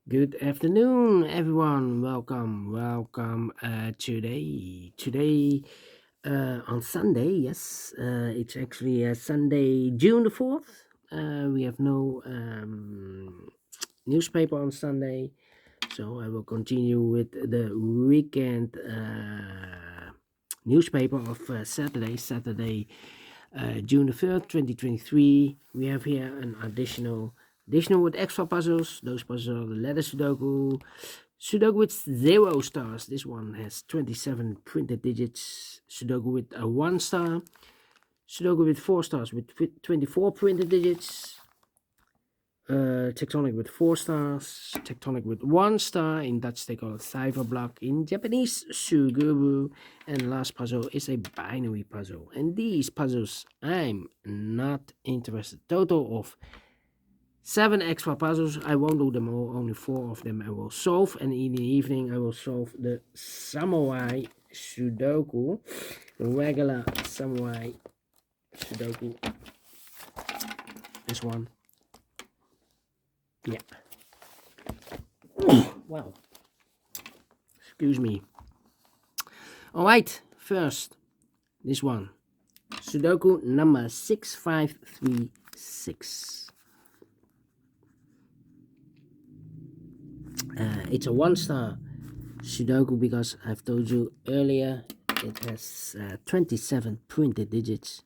Good afternoon, everyone. Welcome. Today on Sunday. Yes, it's actually Sunday, June the 4th. We have no newspaper on Sunday, so I will continue with the weekend newspaper of Saturday, June the 3rd, 2023. We have here an additional with extra puzzles. Those puzzles are the letter Sudoku with 0 stars. This one has 27 printed digits. Sudoku with a 1 star. Sudoku with 4 stars with 24 printed digits. Tectonic with 4 stars. Tectonic with 1 star. In Dutch they call it Cyberblock. In Japanese, Suguru. And last puzzle is a binary puzzle. And these puzzles I'm not interested. Total of 7 extra puzzles. I won't do them all, only 4 of them I will solve. And in the evening I will solve the Samurai Sudoku. The regular Samurai Sudoku. This one. Yeah. Wow. Excuse me. Alright, first, this one. Sudoku number 6536. It's a 1-star Sudoku because I've told you earlier it has 27 printed digits.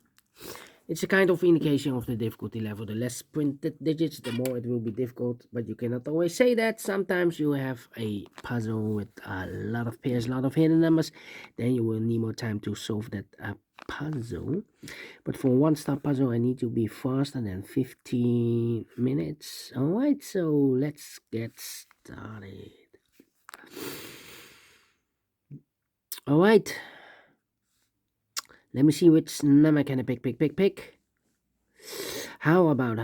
It's a kind of indication of the difficulty level. The less printed digits, the more it will be difficult, but you cannot always say that. Sometimes you have a puzzle with a lot of pairs, a lot of hidden numbers, then you will need more time to solve that puzzle. But for a 1-star puzzle, I need to be faster than 15 minutes. Alright, so let's get started. Alright. Let me see which number can I pick. How about?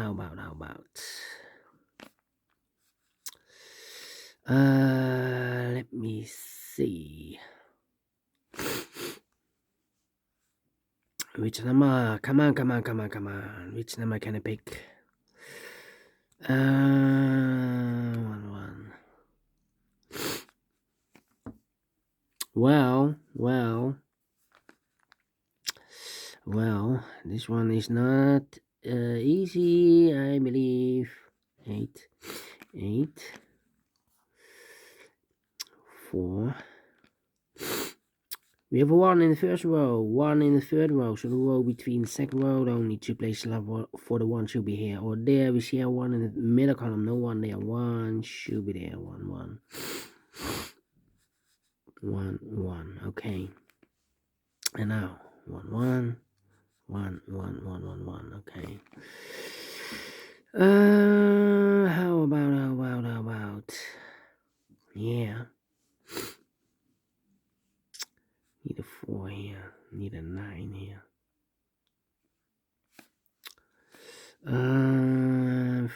Let me see. Which number? Come on. Which number can I pick? One. Well, this one is not easy, I believe. 8, 4. We have a 1 in the first row, 1 in the third row, so the row between the second row, only 2 places left for the 1 should be here or there. We see a 1 in the middle column, no 1 there, 1 should be there, 1. 1, okay. And now, 1, 1, okay. How about? Yeah. Need a 4 here. Need a 9 here.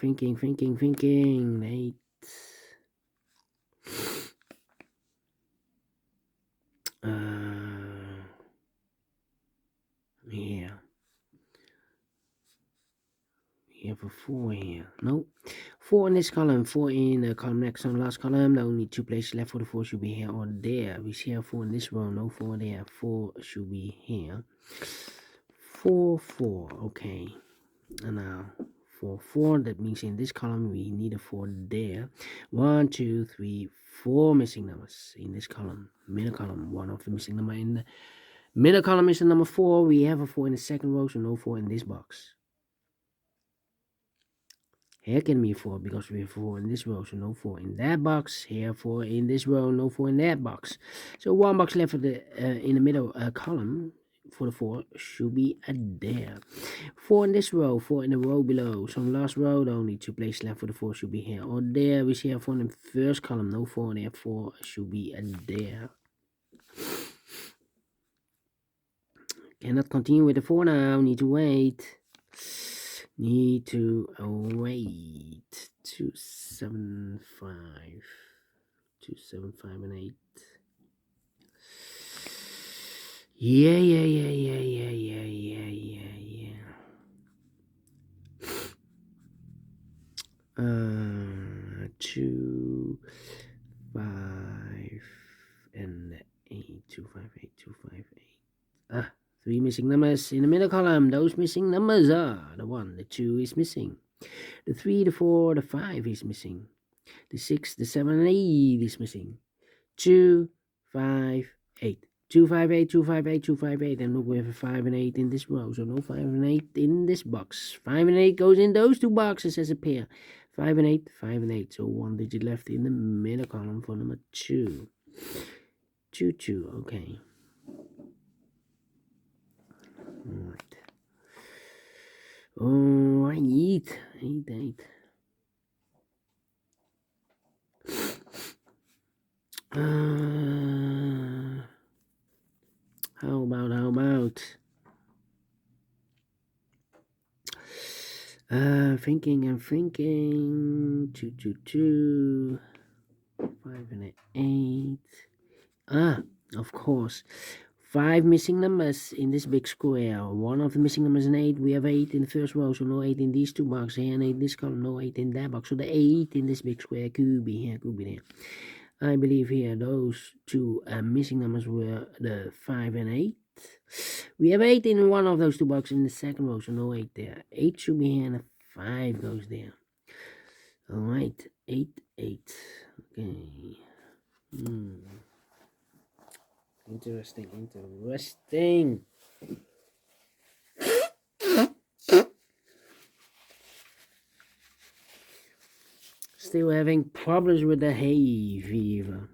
Thinking. 8. Yeah. We have a 4 here. No. 4 in this column, 4 in the column next on the last column. The only 2 places left for the 4 should be here or there. We see a 4 in this row, no 4 there. 4 should be here. 4, okay. And now 4, that means in this column we need a 4 there. 1, 2, 3, 4 missing numbers in this column. Middle column, one of the missing number in the middle column is the number 4. We have a 4 in the second row, so no 4 in this box. Here can be 4 because we have 4 in this row, so no 4 in that box. Here 4 in this row, no 4 in that box. So 1 box left for the in the middle column for the 4 should be there. 4 in this row, 4 in the row below. So in the last row, the only 2 places left for the 4 should be here or there. We see a 4 in the first column, no 4 in there. 4 should be there. Cannot continue with the 4 now. Need to wait. 275 and 8. Yeah. 2 2, 5, and 8. 2, 5, 8, 2, 5, 8. 3 missing numbers in the middle column. Those missing numbers are the 1, the 2 is missing. The 3, the 4, the 5 is missing. The 6, the 7, and 8 is missing. 2, 5, 8. 2, 5, 8, 2, 5, 8, 2, 5, 8. And look, we have a 5 and 8 in this row. So no 5 and 8 in this box. 5 and 8 goes in those two boxes as a pair. 5 and 8, 5 and 8. So 1 digit left in the middle column for number 2. 2, 2. Okay. Alright. 8, 8. How about thinking. 2, 2, 2, 5 and 8. Of course, 5 missing numbers in this big square. One of the missing numbers is an 8. We have 8 in the first row, so no 8 in these two boxes here, and 8 in this column, no 8 in that box. So the 8 in this big square could be here, could be there. I believe here those two missing numbers were the 5 and 8. We have 8 in one of those two boxes in the second row, so no 8 there. 8 should be here, and a 5 goes there. Alright, 8, 8. Okay. Interesting. Still having problems with the hay fever.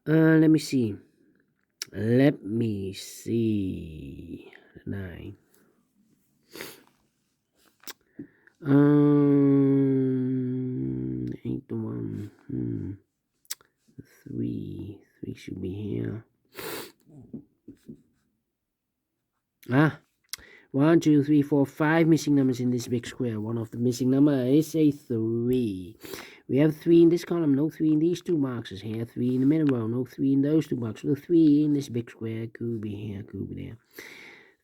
Let me see. 9. 8 to 1. 3 should be here. 1, 2, 3, 4, 5 missing numbers in this big square. One of the missing numbers is a 3. We have 3 in this column, no 3 in these two boxes here. 3 in the middle row, no 3 in those two boxes. No 3 in this big square, could be here, could be there.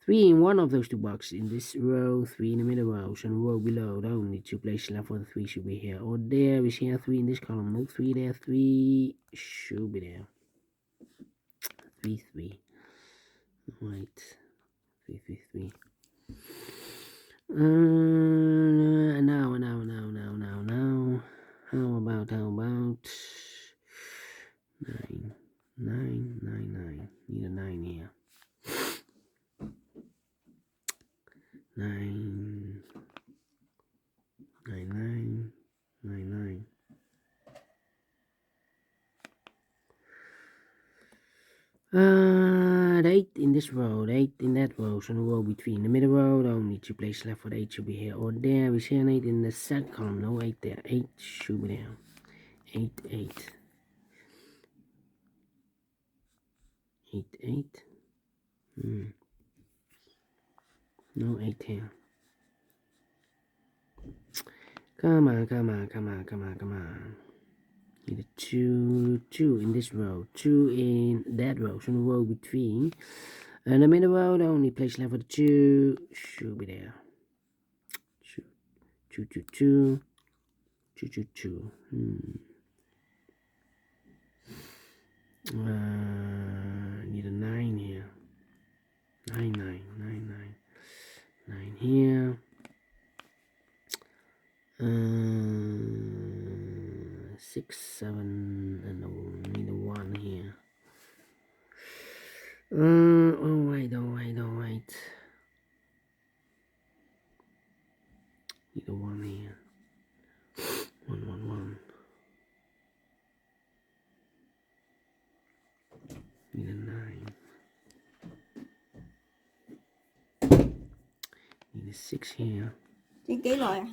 3 in one of those two boxes in this row, 3 in the middle row, so in the row below, the only 2 places left for the 3 should be here. Or there is here 3 in this column, no 3 there, 3 should be there. 3, 3. Right. 3, 3, 3. Now. How about 9. Need a 9 here. 9. 8 in this row, 8 in that row, so the row between the middle row, the only 2 places left for the 8 should be here or there. We see an 8 in the second column, no 8 there, 8 should be there. 8, 8. 8, 8. No 8 here. Come on. Need a 2 in this row, 2 in that row, so the row between. And the middle row, the only place left for the 2 should be there. 2. Need a 9 here. 9 here. 6, 7, and need a 1 here. Alright. Need a 1 here. 1. Need a 9. Need a 6 here. Chị kỹ rồi à?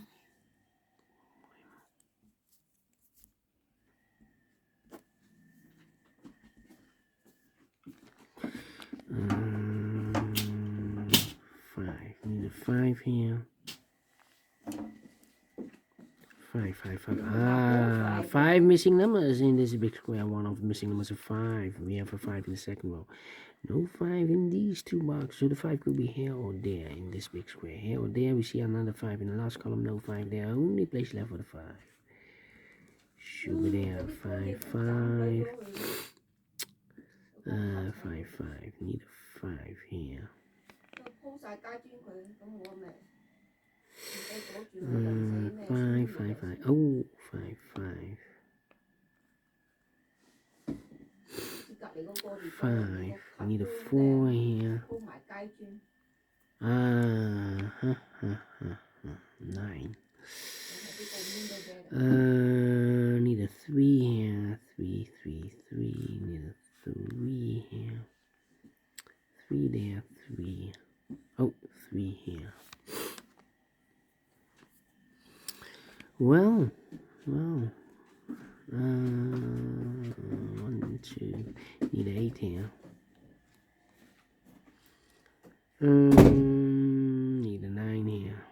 Need a 5 here. 5. 5 missing numbers in this big square. One of the missing numbers is 5. We have a 5 in the second row. No 5 in these two boxes. So the 5 could be here or there in this big square. Here or there, we see another 5 in the last column. No 5 there. Only place left for the 5. Should be there. 5, 5. 5, 5. Need a 5 here. 5, 5, 5. Oh, 5, 5. 5. I need a 4 here. 9. Need a 3 here. 3, 3, 3. Need a 3 here. 3 there. 3. Oh, 3 here. Well. 1, 2. Need an 8 here. Need a 9 here.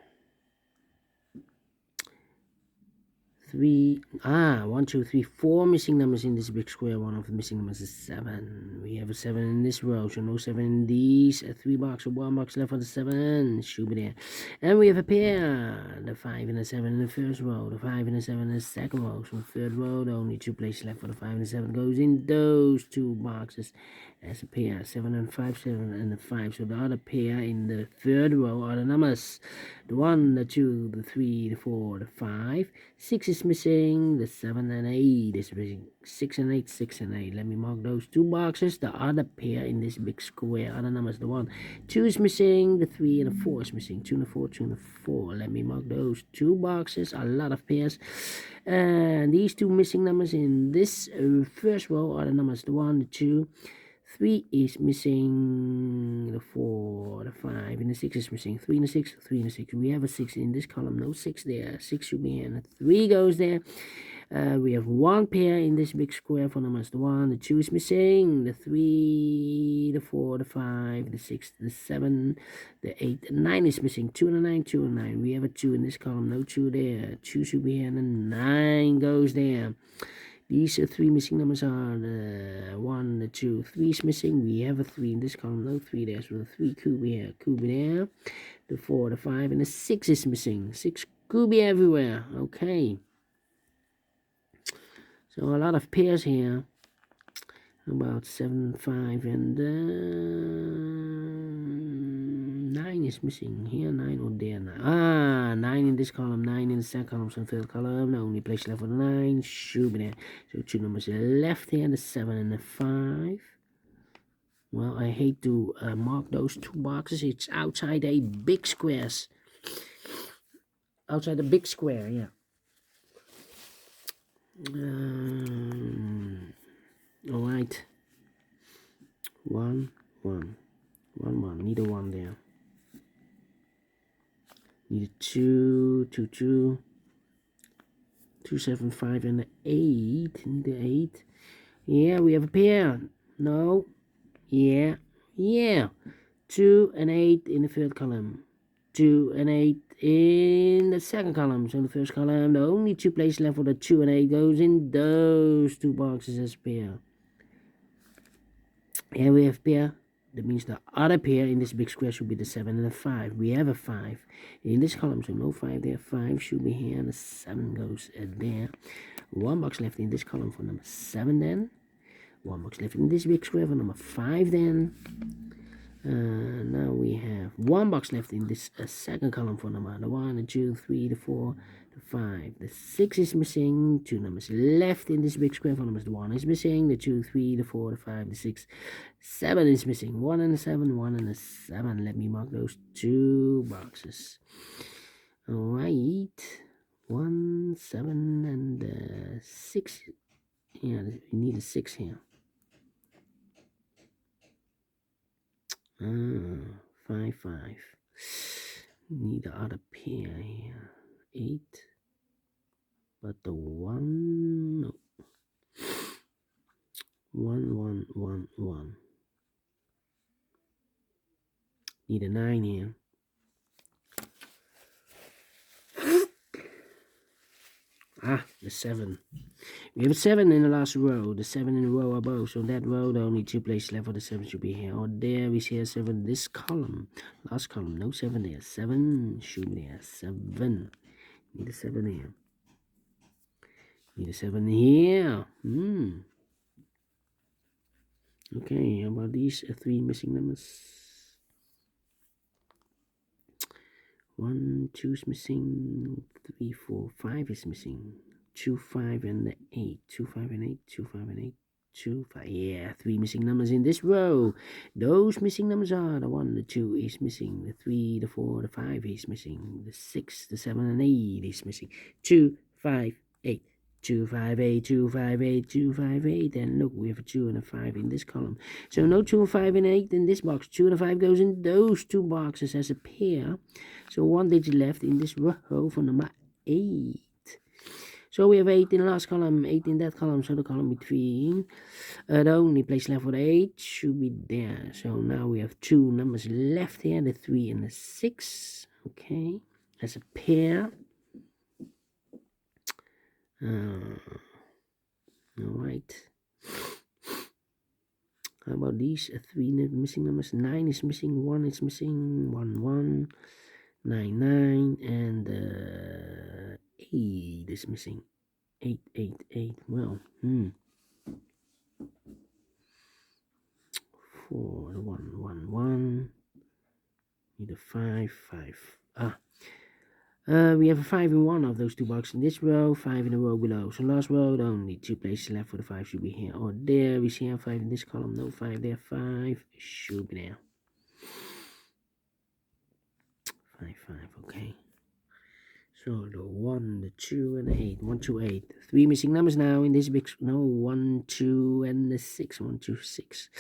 3. 1, 2, 3, 4 missing numbers in this big square. One of the missing numbers is 7. We have a 7 in this row, so no 7 in these. A 3 box or 1 box left for the 7. Should be there. And we have a pair. The 5 and the 7 in the first row. The 5 and the 7 in the second row. So third row, the only 2 places left for the 5 and the 7 goes in those 2 boxes as a pair. 7 and 5, 7 and the 5. So the other pair in the third row are the numbers. The 1, the 2, the 3, the 4, the 5. 6 is missing. The 7 and 8 is missing. 6 and 8, 6 and 8. Let me mark those 2 boxes. The other pair in this big square. Other numbers. The 1, 2 is missing. The 3 and the 4 is missing. 2 and the 4, 2 and the 4. Let me mark those 2 boxes. A lot of pairs. And these 2 missing numbers in this first row are the numbers. The 1, the 2. 3 is missing. The 4, the 5, and the 6 is missing. 3 and the 6, 3 and the 6. We have a 6 in this column. No 6 there. 6 should be here. And the 3 goes there. We have 1 pair in this big square for numbers. The 1, the 2 is missing. The 3, the 4, the 5, the 6, the 7, the 8, the 9 is missing. 2 and a 9, 2 and 9. We have a 2 in this column. No 2 there. 2 should be here. And the 9 goes there. These 3 missing numbers are the 1, the 2, 3 is missing. We have a 3 in this column, no 3 there. So the 3 could be here, could be there. The 4, the 5, and the 6 is missing. 6 could be everywhere. Okay. So a lot of pairs here. About 7, 5, and 9 is missing. Here, 9 or there. 9 in this column, 9 in the second column, so third column. The only place left for the 9 should be there. So 2 numbers left here, the 7 and the 5. Well, I hate to mark those 2 boxes. It's outside a big squares. Outside a big square, yeah. All right. 1, 1, 1, 1. Need a 1 there. Need a 2, 2, 2, 2, 7, 5, and an 8. Need an 8. Yeah, we have a pair. No. Yeah. 2 and 8 in the third column. 2 and 8 in the second column. So in the first column, the only 2 places left for the 2 and 8 goes in those 2 boxes as a pair. Here we have pair. That means the other pair in this big square should be the 7 and the 5. We have a 5 in this column, so no 5 there. 5 should be here, and the 7 goes there. 1 box left in this column for number 7 then. 1 box left in this big square for number 5 then. Now we have 1 box left in this second column for number 1, the 2, 3, the 4, the 5, the 6 is missing. 2 numbers left in this big square for numbers. The 1 is missing, the 2, 3, the 4, the 5, the 6, 7 is missing. 1 and a 7, 1 and a 7. Let me mark those 2 boxes. Alright, 1, 7, and 6. Yeah, we need a 6 here. 5, 5. Need the other pair here. 8. But the 1, no. 1, 1, 1, 1. Need a 9 here. The 7. We have a 7 in the last row, the 7 in the row above. So that row, the only 2 places left for the 7 should be here or there. We see a 7 this column, last column, no 7 there. 7 should be there. 7. Need a 7 here. Need a 7 here. Okay, how about these 3 missing numbers? 1, 2 is missing. 3, 4, 5 is missing. 2, 5, and 8. 2, 5, and 8. 2, 5, and 8. 2, 5. Yeah, 3 missing numbers in this row. Those missing numbers are the 1, the 2 is missing. The 3, the 4, the 5 is missing. The 6, the 7, and 8 is missing. 2, 5, 8. 2, 5, 8, 2, 5, 8, 2, 5, 8. And look, we have a 2 and a 5 in this column. So no 2, 5, and 8 in this box. 2 and a 5 goes in those 2 boxes as a pair. So 1 digit left in this row for number 8. So we have 8 in the last column, 8 in that column. So the column between, the only place left for the 8 should be there. So now we have 2 numbers left here, the 3 and the 6. Okay, as a pair. Alright. How about these 3 missing numbers? 9 is missing, 1 is missing, 1, 1, 9, 9, and 8 is missing. 8, 8, 8. Well, 4, 1, 1, 1. Need a 5, 5. We have a 5 in one of those 2 boxes in this row, 5 in the row below. So last row, the only 2 places left for the 5 should be here or there. We see a 5 in this column, no 5 there. 5 should be there. 5, 5, okay. So the 1, the 2, and the 8. 1, 2, 8. 3 missing numbers now in this big. No, 1, 2, and the 6. 1, 2, 6.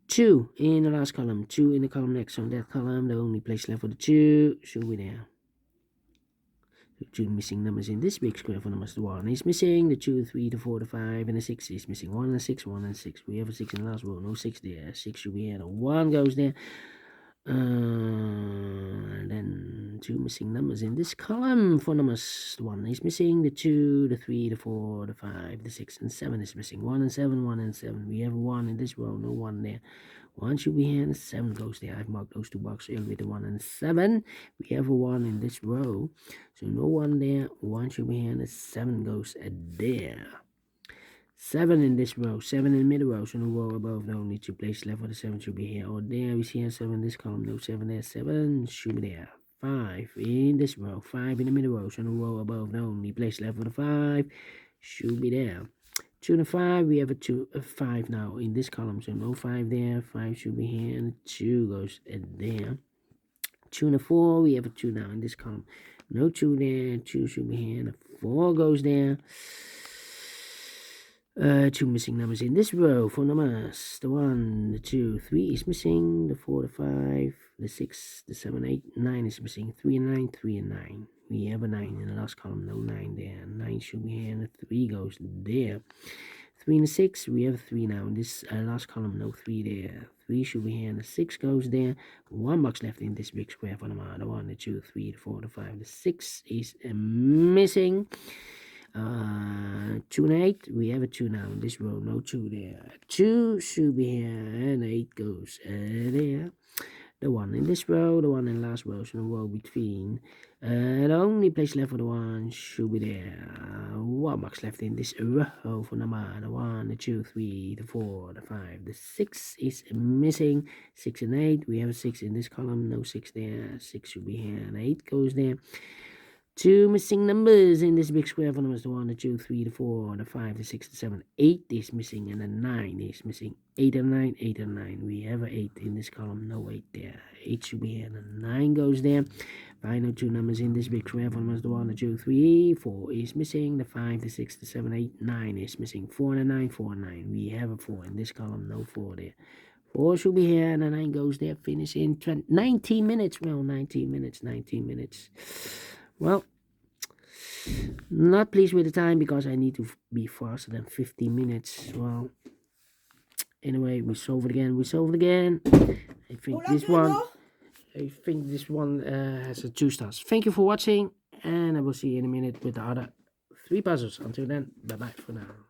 2 in the last column. 2 in the column next. So in that column, the only place left for the 2 should be there. The 2 missing numbers in this big square for numbers. The 1 is missing. The 2, 3, the 4, the 5, and the 6 is missing. 1 and 6, 1 and 6. We have a 6 in the last row. No 6 there. 6 should be here. The 1 goes there. And then 2 missing numbers in this column for numbers. The 1 is missing. The 2, the 3, the 4, the 5, the 6, and 7 is missing. 1 and 7, 1 and 7. We have 1 in this row. No 1 there. 1 should be here and 7 goes there. I've marked those 2 boxes earlier with the 1 and 7. We have a 1 in this row. So no 1 there. 1 should be here and 7 goes there. 7 in this row. 7 in the middle row. So no row above. The only 2 places left for the 7 should be here or there. We see a 7 in this column. No 7 there. 7 should be there. 5 in this row. 5 in the middle row. So no row above. The only place left for the 5 should be there. 2 and a 5, we have a 5 now in this column, so no 5 there. 5 should be here, and 2 goes there. 2 and a 4, we have a 2 now in this column. No 2 there. 2 should be here, and a 4 goes there. 2 missing numbers in this row for numbers. The 1, the 2, 3 is missing. The 4, the 5, the 6, the 7, 8, 9 is missing. 3 and 9, 3 and 9. We have a 9 in the last column. No 9 there. 9 should be here, and the 3 goes there. 3 and a 6, we have a 3 now in this last column. No 3 there. 3 should be here, and the 6 goes there. 1 box left in this big square for number. The 1, the 2, 3, the 4, the 5, the 6 is missing. 2 and 8, we have a 2 now in this row. No 2 there. 2 should be here, and 8 goes there. The 1 in this row, the 1 in the last row, so the row between. The only place left for the 1 should be there. 1 box left in this row for number. The 1, the 2, 3, the 4, the 5, the 6 is missing. 6 and 8, we have a 6 in this column. No 6 there. 6 should be here, and 8 goes there. 2 missing numbers in this big square for numbers. The 1, the 2, 3, the 4, the 5, the 6, the 7, 8 is missing, and the 9 is missing. 8 and 9, 8 and 9. We have an 8 in this column. No 8 there. 8 should be here, and the 9 goes there. Final 2 numbers in this big square for numbers. The 1, the 2, 3, 4 is missing. The 5, the 6, the 7, 8, 9 is missing. 4 and a 9, 4 and 9. We have a 4 in this column. No 4 there. 4 should be here, and the 9 goes there. Finish in 19 minutes. Well, 19 minutes, 19 minutes. Well, not pleased with the time because I need to be faster than 15 minutes. Well, anyway, we solve it again. I think this one has a 2 stars. Thank you for watching, and I will see you in a minute with the other 3 puzzles. Until then, bye bye for now.